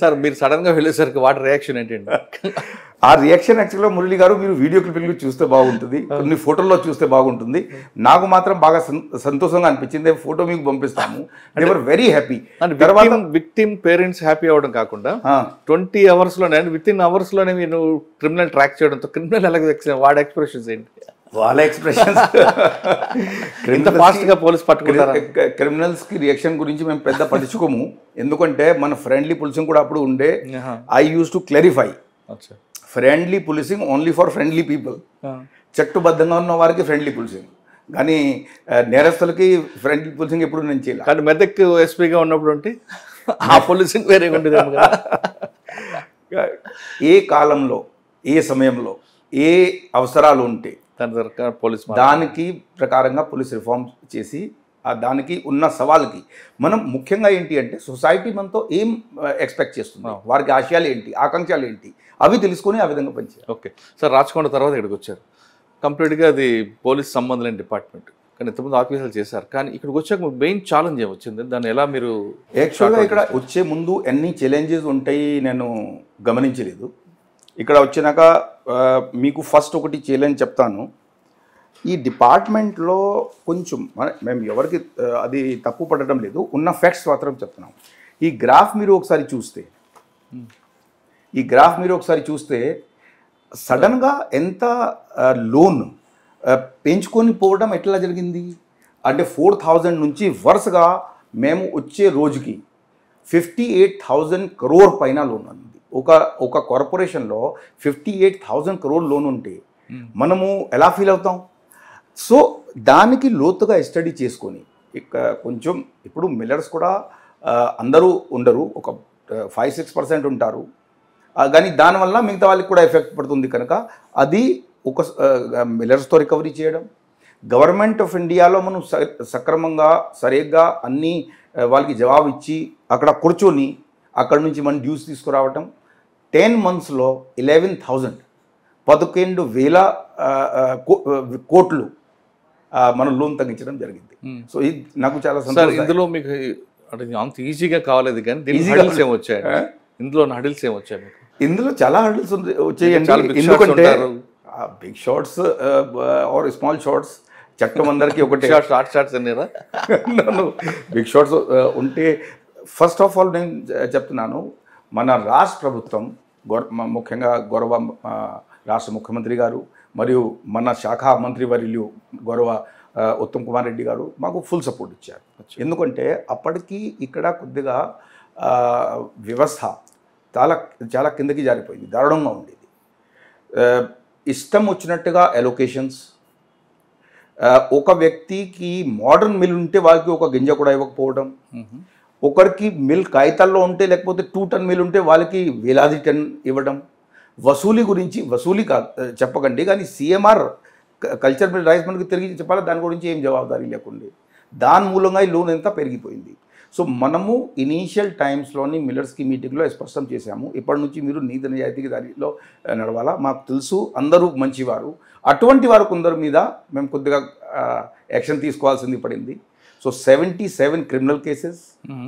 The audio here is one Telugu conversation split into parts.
సార్ మీరు సడన్గా వెళ్ళేసరికి వాటి రియాక్షన్ ఏంటండి? ఆ రియాక్షన్ యాక్చువల్గా మురళి గారు మీరు వీడియో క్లిప్పింగ్లో చూస్తే బాగుంటుంది, కొన్ని ఫోటోల్లో చూస్తే బాగుంటుంది. నాకు మాత్రం బాగా సంతోషంగా అనిపించింది. ఫోటో మీకు పంపిస్తాము. They were very happy. తర్వాత విక్టిమ్ పేరెంట్స్ హ్యాపీ అవ్వడం కాకుండా 20 hours-లోనే విత్ ఇన్ అవర్స్లోనే మీరు క్రిమినల్ ట్రాక్ చేయడంతో క్రిమినల్ ఎలా వాడి ఎక్స్ప్రెషన్స్ ఏంటి? వాళ్ళ ఎక్స్ప్రెషన్స్ ఎంత ఫాస్ట్గా పోలీస్ పట్టుకుంటారు. క్రిమినల్స్కి రియాక్షన్ గురించి మేము పెద్ద పట్టించుకోము, ఎందుకంటే మన ఫ్రెండ్లీ పోలీసింగ్ కూడా అప్పుడు ఉండే. I used to clarify, friendly policing only for friendly people. చట్టుబద్ధంగా ఉన్న వారికి ఫ్రెండ్లీ పోలీసింగ్, కానీ నేరస్తులకి ఫ్రెండ్లీ పోలీసింగ్ ఎప్పుడు నేను చేయాలి. కానీ మెదక్ ఎస్పీగా ఉన్నప్పుడు అంటే ఆ పోలీసింగ్ వేరే ఉండేది. ఏ కాలంలో, ఏ సమయంలో, ఏ అవసరాలు ఉంటే పోలీస్ దానికి ప్రకారంగా పోలీస్ రిఫార్మ్ చేసి దానికి ఉన్న సవాల్కి మనం ముఖ్యంగా ఏంటి అంటే సొసైటీ మనతో ఏం ఎక్స్పెక్ట్ చేస్తుంది, వారికి ఆశయాలు ఏంటి, ఆకాంక్షలు ఏంటి, అవి తెలుసుకొని ఆ విధంగా పనిచేయాలి. ఓకే సార్, రాచకొండ తర్వాత ఇక్కడికి వచ్చారు. కంప్లీట్గా అది పోలీస్ సంబంధం లేని డిపార్ట్మెంట్, కానీ ఇంతకుముందు ఆఫీసర్లు చేశారు. కానీ ఇక్కడికి వచ్చాక మెయిన్ ఛాలెంజ్ ఏమొచ్చింది, దాన్ని ఎలా మీరు? యాక్చువల్గా ఇక్కడ వచ్చే ముందు ఎన్ని ఛాలెంజెస్ ఉంటాయి నేను గమనించలేదు. ఇక్కడ వచ్చినాక మీకు ఫస్ట్ ఒకటి ఛాలెంజ్ చెప్తాను. ఈ డిపార్ట్మెంట్లో కొంచెం మేము ఎవరికి అది తప్పు పడటం లేదు, ఉన్న ఫ్యాక్ట్స్ మాత్రం చెప్తున్నాం. ఈ గ్రాఫ్ మీరు ఒకసారి చూస్తే సడన్గా ఎంత లోన్ పెంచుకొని పోవడం ఎట్లా జరిగింది అంటే 4,000 నుంచి వరుసగా మేము వచ్చే రోజుకి 58,000 crore పైన లోన్ ఉంది. ఒక కార్పొరేషన్లో 58,000 crore లోన్ ఉంటే మనము ఎలా ఫీల్ అవుతాం? సో దానికి లోతుగా స్టడీ చేసుకొని కొంచెం ఇప్పుడు మిల్లర్స్ కూడా అందరూ ఉండరు, ఒక 5-6% ఉంటారు, కానీ దానివల్ల మిగతా వాళ్ళకి కూడా ఎఫెక్ట్ పడుతుంది. కనుక అది ఒక మిల్లర్స్తో రికవరీ చేయడం, గవర్నమెంట్ ఆఫ్ ఇండియాలో మనం సక్రమంగా సరిగ్గా అన్నీ వాళ్ళకి జవాబు ఇచ్చి అక్కడ కూర్చొని అక్కడ నుంచి మనం డ్యూస్ తీసుకురావటం. 10 monthsలో 11,000 కోట్లు మనం లోన్ తగ్గించడం జరిగింది. సో ఇది నాకు చాలా సంతోషం. ఇందులో మీకు అంత ఈజీగా కావాలేదు, కానీ హడిల్స్ ఏమొచ్చాయి? ఇందులో హడిల్స్ ఏమొచ్చాయి మీకు? ఇందులో చాలా హడిల్స్ వచ్చాయండి. ఎందుకంటే big shots or small shots చట్టం అందరికీ ఒకటే. షార్ట్స్ అన్నారా? బిగ్ షాట్స్ ఉంటే ఫస్ట్ ఆఫ్ ఆల్ నేను చెప్తున్నాను, మన రాష్ట్ర ప్రభుత్వం ముఖ్యంగా గౌరవ రాష్ట్ర ముఖ్యమంత్రి గారు మరియు మన శాఖ మంత్రి వర్యులు గౌరవ ఉత్తమ్ కుమార్ రెడ్డి గారు మాకు ఫుల్ సపోర్ట్ ఇచ్చారు. ఎందుకంటే అప్పటికి ఇక్కడ కొద్దిగా వ్యవస్థ చాలా కిందకి జారిపోయింది, దారుణంగా ఉండేది. ఇష్టం వచ్చినట్టుగా అలొకేషన్స్, ఒక వ్యక్తికి మోడర్న్ మిల్ ఉంటే వాళ్ళకి ఒక గింజ కూడా ఇవ్వకపోవడం, ఒకరికి మిల్ కాగితాల్లో ఉంటే లేకపోతే 2 ton మిల్ ఉంటే వాళ్ళకి వేలాది టన్ ఇవ్వడం. వసూలి గురించి వసూలి చెప్పకండి, కానీ సిఎంఆర్ కల్చర్ మిల్ రైస్ మనకి తిరిగి చెప్పాలి, దాని గురించి ఏం జవాబుదారీ లేకుండే. దాని మూలంగా ఈ లోన్ ఎంత పెరిగిపోయింది. సో మనము ఇనీషియల్ టైమ్స్లోని మిల్లర్స్కి మీటింగ్లో స్పష్టం చేశాము, ఇప్పటి నుంచి మీరు నీతి నిజాయితీ దారిలో నడవాలా. మాకు తెలుసు అందరూ మంచివారు, అటువంటి వారు కొందరు మీద మేము కొద్దిగా యాక్షన్ తీసుకోవాల్సింది పడింది. So 77 criminal cases,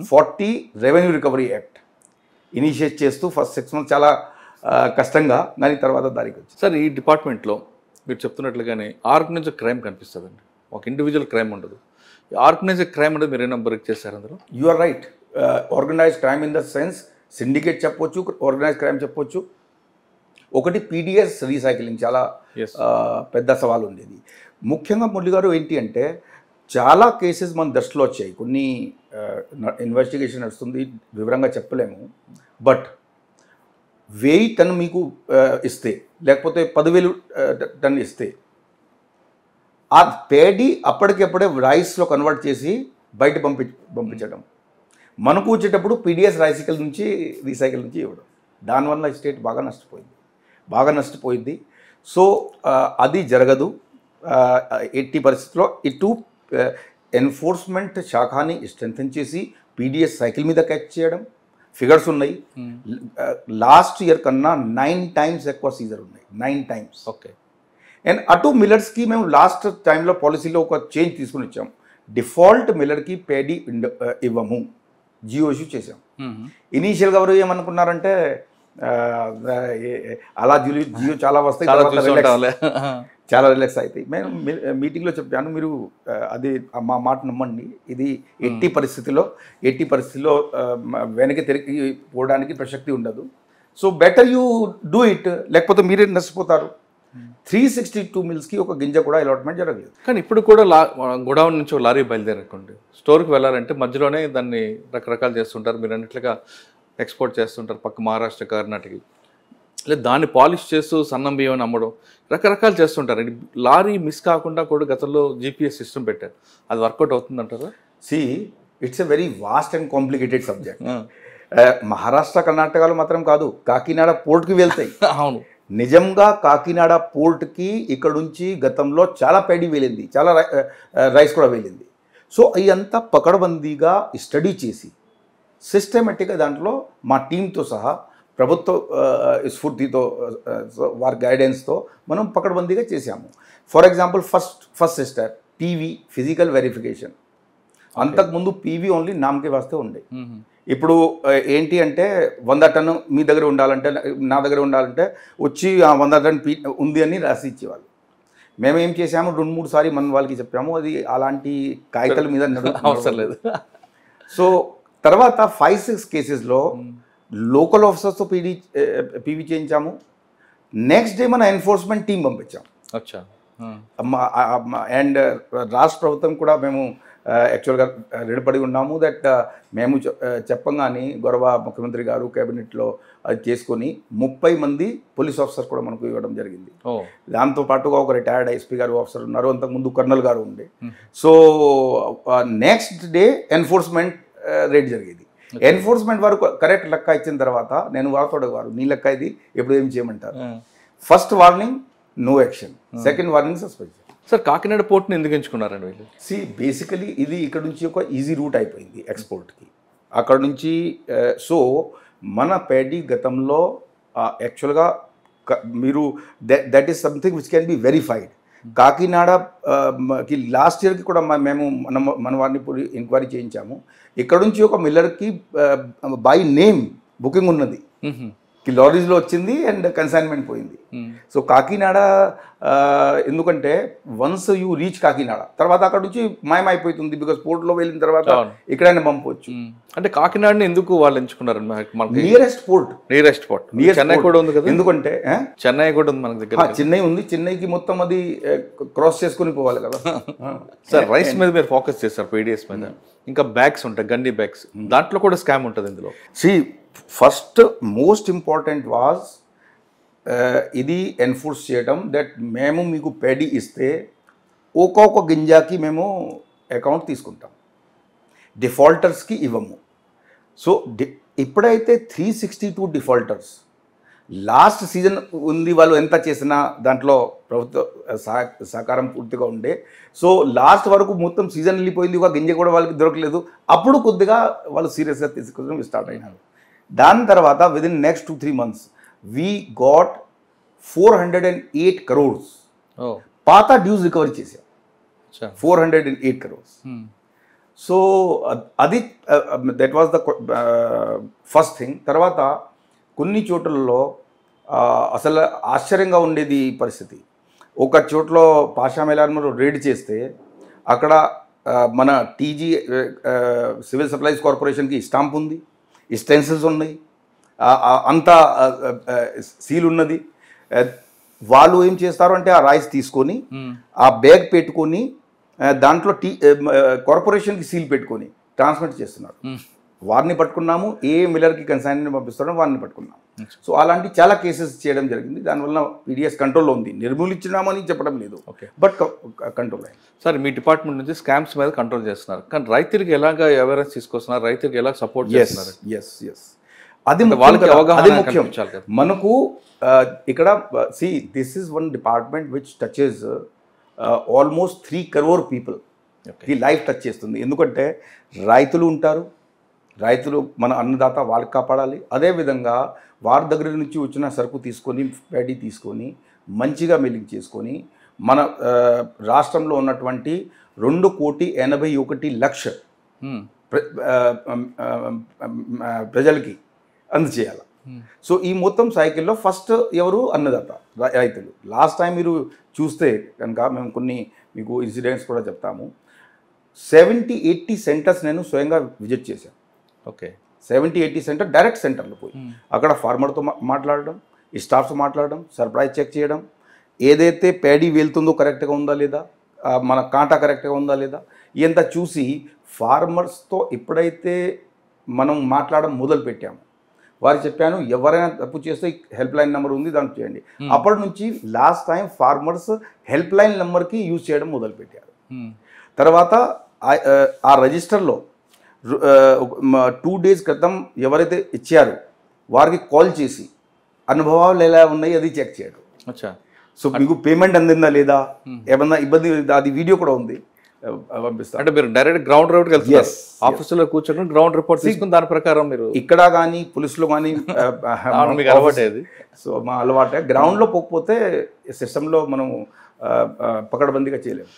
40 revenue recovery act initiate చేస్తూ ఫస్ట్ 6 months చాలా కష్టంగా, కానీ తర్వాత దానికి వచ్చింది. సార్ ఈ డిపార్ట్మెంట్లో మీరు చెప్తున్నట్లుగానే ఆర్గనైజ్డ్ క్రైమ్ కనిపిస్తుందండి, ఒక ఇండివిజువల్ క్రైమ్ ఉండదు. ఆర్గనైజ్డ్ క్రైమ్ అంటే మీరు ఏమైనా బ్రేక్ చేశారు అందులో? You are right. Organised crime in the sense syndicate చెప్పొచ్చు, ఆర్గనైజ్డ్ క్రైమ్ చెప్పొచ్చు. ఒకటి పీడిఎస్ రీసైక్లింగ్ చాలా పెద్ద సవాల్ ఉండేది. ముఖ్యంగా మురళి గారు ఏంటి అంటే చాలా కేసెస్ మన దృష్టిలో వచ్చాయి, కొన్ని ఇన్వెస్టిగేషన్ నడుస్తుంది, వివరంగా చెప్పలేము. బట్ 1000 ton మీకు ఇస్తే లేకపోతే 10,000 ton ఇస్తే ఆ పేడి అప్పటికప్పుడే రైస్లో కన్వర్ట్ చేసి బయట పంపించడం, మనకు వచ్చేటప్పుడు పీడిఎస్ రీసైకిల్ నుంచి ఇవ్వడం. దానివల్ల స్టేట్ బాగా నష్టపోయింది. సో అది జరగదు ఎట్టి పరిస్థితుల్లో. ఇటు ఎన్ఫోర్స్మెంట్ శాఖని స్ట్రెంథెన్ చేసి పీడిఎస్ సైకిల్ మీద క్యాచ్ చేయడం, ఫిగర్స్ ఉన్నాయి. లాస్ట్ ఇయర్ కన్నా 9 times ఎక్కువ సీజర్ ఉన్నాయి, 9 times. ఓకే. అండ్ అటు మిల్లర్స్కి మేము లాస్ట్ టైంలో పాలసీలో ఒక చేంజ్ తీసుకుని వచ్చాం. డిఫాల్ట్ మిల్లర్కి పేడీ ఇవ్వము, జియో ఇష్యూ చేసాం. ఇనీషియల్గా ఎవరు ఏమనుకున్నారంటే అలా జియో చాలా వస్తాయి, చాలా రిలాక్స్ అవుతాయి. మేము మీటింగ్లో చెప్పాను, మీరు అది మా మాట నమ్మండి, ఇది ఎట్టి పరిస్థితిలో వెనక్కి తిరిగి పోవడానికి ప్రసక్తి ఉండదు. So better you do it, లేకపోతే మీరే నష్టపోతారు. 362 మిల్స్కి ఒక గింజ కూడా అలాట్మెంట్ జరగలేదు. కానీ ఇప్పుడు కూడా గోడౌన్ నుంచి ఒక లారీ బయలుదేరకండి, స్టోర్కి వెళ్ళాలంటే మధ్యలోనే దాన్ని రకరకాలు చేస్తుంటారు. మీరు అన్నట్లుగా ఎక్స్పోర్ట్ చేస్తుంటారు పక్క మహారాష్ట్ర, కర్ణాటకకి, లేదా దాన్ని పాలిష్ చేస్తూ సన్నం బియ్యం అమ్మడం, రకరకాలు చేస్తుంటారు. లారీ మిస్ కాకుండా కూడా గతంలో GPS సిస్టమ్ పెట్టారు, అది వర్కౌట్ అవుతుందంటారా? It's a very vast and complicated subject. Maharashtra, కర్ణాటకలో మాత్రం కాదు, కాకినాడ పోర్ట్కి వెళ్తాయి. అవును, నిజంగా కాకినాడ పోర్ట్కి ఇక్కడ నుంచి గతంలో చాలా పేడీ వెళ్ళింది, చాలా రైస్ కూడా వెళ్ళింది. సో అదంతా పకడ్బందీగా స్టడీ చేసి సిస్టమేటిక్గా దాంట్లో మా టీంతో సహా ప్రభుత్వ స్ఫూర్తితో వారి గైడెన్స్తో మనం పకడ్బందీగా చేసాము. For example first step PV physical verification. అంతకుముందు PV ఓన్లీ నామకే వాస్తే ఉండే. ఇప్పుడు ఏంటి అంటే 100 టన్ను మీ దగ్గర ఉండాలంటే, నా దగ్గర ఉండాలంటే వచ్చి 100 టన్ ఉంది అని రాసి ఇచ్చేవాళ్ళు. మేము ఏం చేసాము, 2-3 సార్లు మన వాళ్ళకి చెప్పాము, అది అలాంటి కాగితాల మీద అవసరం లేదు. సో తర్వాత 5-6 కేసెస్లో లోకల్ ఆఫీసర్స్తో PV చేయించాము. నెక్స్ట్ డే మన ఎన్ఫోర్స్మెంట్ టీం పంపించాము. అండ్ రాష్ట్ర ప్రభుత్వం కూడా మేము యాక్చువల్గా రుణపడి ఉన్నాము దట్ మేము చెప్పంగానే గౌరవ ముఖ్యమంత్రి గారు కేబినెట్లో అది చేసుకొని 30 మంది పోలీస్ ఆఫీసర్ కూడా మనకు ఇవ్వడం జరిగింది. దాంతోపాటుగా ఒక రిటైర్డ్ SP గారు ఆఫీసర్ ఉన్నారు, అంతకుముందు కర్నల్ గారు ఉండే. So next day enforcement rate జరిగేది. ఎన్ఫోర్స్మెంట్ వారు కరెక్ట్ లెక్క ఇచ్చిన తర్వాత నేను వారితో వారు నీ లెక్క ఇది ఎప్పుడు ఏం చేయమంటారు. First warning no action, second warning suspension. Sir Kakinada పోర్ట్ని ఎందుకు ఎంచుకున్నారండి వీళ్ళు? బేసికలీ ఇది ఇక్కడ నుంచి ఒక ఈజీ రూట్ అయిపోయింది ఎక్స్పోర్ట్కి అక్కడ నుంచి. సో మన పేడీ గతంలో యాక్చువల్గా మీరు that is something which can be verified. కాకినాడకి లాస్ట్ ఇయర్కి కూడా మేము మన వారిని ఎంక్వైరీ చేయించాము. ఇక్కడ నుంచి ఒక మిల్లర్కి బై నేమ్ బుకింగ్ ఉన్నది, లారీస్లో వచ్చింది అండ్ కన్సైన్మెంట్ పోయింది. సో కాకినాడ ఎందుకంటే వన్స్ యూ రీచ్ కాకినాడ తర్వాత అక్కడ నుంచి మాయమైపోతుంది, బికాస్ పోర్ట్లో వెళ్ళిన తర్వాత ఎక్కడైనా పంపవచ్చు. అంటే కాకినాడని ఎందుకు వాళ్ళు ఎంచుకున్నారు? నియరెస్ట్ పోర్ట్ చెన్నై కూడా ఉంది కదా, ఎందుకంటే చెన్నై కూడా ఉంది మన దగ్గర. చెన్నై ఉంది, చెన్నైకి మొత్తం అది క్రాస్ చేసుకుని పోవాలి కదా. సార్ రైస్ మీద మీరు ఫోకస్ చేస్తారు, PDS మీద. ఇంకా బ్యాగ్స్ ఉంటాయి, గండి బ్యాగ్స్, దాంట్లో కూడా స్కామ్ ఉంటుంది ఇందులో. ఫస్ట్ మోస్ట్ ఇంపార్టెంట్ వాజ్ ఇది ఎన్ఫోర్స్ చేయడం దట్ మేము మీకు పేడీ ఇస్తే ఒక్కొక్క గింజాకి మేము అకౌంట్ తీసుకుంటాం, డిఫాల్టర్స్కి ఇవ్వము. సో ఇప్పుడైతే 362 డిఫాల్టర్స్ లాస్ట్ సీజన్ ఉంది, వాళ్ళు ఎంత చేసినా దాంట్లో ప్రభుత్వ సహకారం పూర్తిగా ఉండే. సో లాస్ట్ వరకు మొత్తం సీజన్ వెళ్ళిపోయింది, ఒక గింజ కూడా వాళ్ళకి దొరకలేదు. అప్పుడు కొద్దిగా వాళ్ళు సీరియస్గా తీసుకోవడం స్టార్ట్ అయినారు. దాని తర్వాత within next 2-3 months we got 408 crores పాత డ్యూస్ రికవరీ చేసాం. 408 crores. సో అది that was the first thing. తర్వాత కొన్ని చోట్లలో అసలు ఆశ్చర్యంగా ఉండేది పరిస్థితి. ఒక చోట్లో పాషా మేళాలో రేడ్ చేస్తే అక్కడ మన TG సివిల్ సప్లైస్ కార్పొరేషన్కి స్టాంప్ ఉంది, స్టెన్సిల్స్ ఉన్నాయి, అంతా సీల్ ఉన్నది. వాళ్ళు ఏం చేస్తారు అంటే ఆ రైస్ తీసుకొని ఆ బ్యాగ్ పెట్టుకొని దాంట్లో కార్పొరేషన్కి సీల్ పెట్టుకొని ట్రాన్స్మిట్ చేస్తున్నారు. వారిని పట్టుకున్నాము, ఏ మిల్లర్కి కన్సైన్మెంట్ పంపిస్తారో వారిని పట్టుకున్నాము. సో అలాంటి చాలా కేసెస్ చేయడం జరిగింది. దానివల్ల PDS కంట్రోల్లో ఉంది, నిర్మూలించినామని చెప్పడం లేదు, బట్ కంట్రోల్ అయింది. సార్ మీ డిపార్ట్మెంట్ నుంచి స్కామ్స్ మీద కంట్రోల్ చేస్తున్నారు, కానీ రైతులకి ఎలాగ అవేర్నెస్ తీసుకొస్తున్నారు, రైతులకి ఎలా సపోర్ట్ చేస్తున్నారు? అది ముఖ్యం మనకు ఇక్కడ. This is one department which touches almost 3 crore people ఈ లైఫ్ టచ్ చేస్తుంది. ఎందుకంటే రైతులు ఉంటారు, రైతులు మన అన్నదాత, వాళ్ళకి కాపాడాలి. అదేవిధంగా వారి దగ్గర నుంచి వచ్చిన సరుకు తీసుకొని పేడీ తీసుకొని మంచిగా మిల్లింగ్ చేసుకొని మన రాష్ట్రంలో ఉన్నటువంటి 2,81,00,000 ప్రజలకి అందజేయాలి. సో ఈ మొత్తం సైకిల్లో ఫస్ట్ ఎవరు అన్నదాత రైతులు. లాస్ట్ టైం మీరు చూస్తే కనుక మేము కొన్ని మీకు ఇన్సిడెంట్స్ కూడా చెప్తాము. 70-80 సెంటర్స్ నేను స్వయంగా విజిట్ చేశాను. ఓకే, 70-80 సెంటర్ డైరెక్ట్ సెంటర్లో పోయి అక్కడ ఫార్మర్తో మాట్లాడడం, ఈ స్టాఫ్తో మాట్లాడడం, సర్ప్రైజ్ చెక్ చేయడం, ఏదైతే ప్యాడీ వెళ్తుందో కరెక్ట్గా ఉందా లేదా, మన కాంటా కరెక్ట్గా ఉందా లేదా, ఇదంతా చూసి ఫార్మర్స్తో ఎప్పుడైతే మనం మాట్లాడడం మొదలు పెట్టాము, వారు చెప్పాను ఎవరైనా తప్పు చేస్తే హెల్ప్ లైన్ నెంబర్ ఉంది దానికి చేయండి. అప్పటి నుంచి last time farmers help line నెంబర్కి యూజ్ చేయడం మొదలుపెట్టారు. తర్వాత ఆ రిజిస్టర్లో 2 days క్రితం ఎవరైతే ఇచ్చారో వారికి కాల్ చేసి అనుభవాలు ఎలా ఉన్నాయి అది చెక్ చేయడం. అచ్చా. సో మీకు పేమెంట్ అందిందా లేదా, ఏమన్నా ఇబ్బంది, అది వీడియో కూడా ఉంది, పంపిస్తాను. అంటే మీరు డైరెక్ట్ గ్రౌండ్ రిపోర్ట్కి వెళ్తారు, ఆఫీసులో కూర్చొని గ్రౌండ్ రిపోర్ట్ తీసుకుని దాని ప్రకారం మీరు ఇక్కడ కానీ పులిస్లో కానీ మీకు అలవాటేది. సో మా అలవాటే. గ్రౌండ్లో పోకపోతే సిస్టంలో మనం పకడ్బందీగా చేయలేము.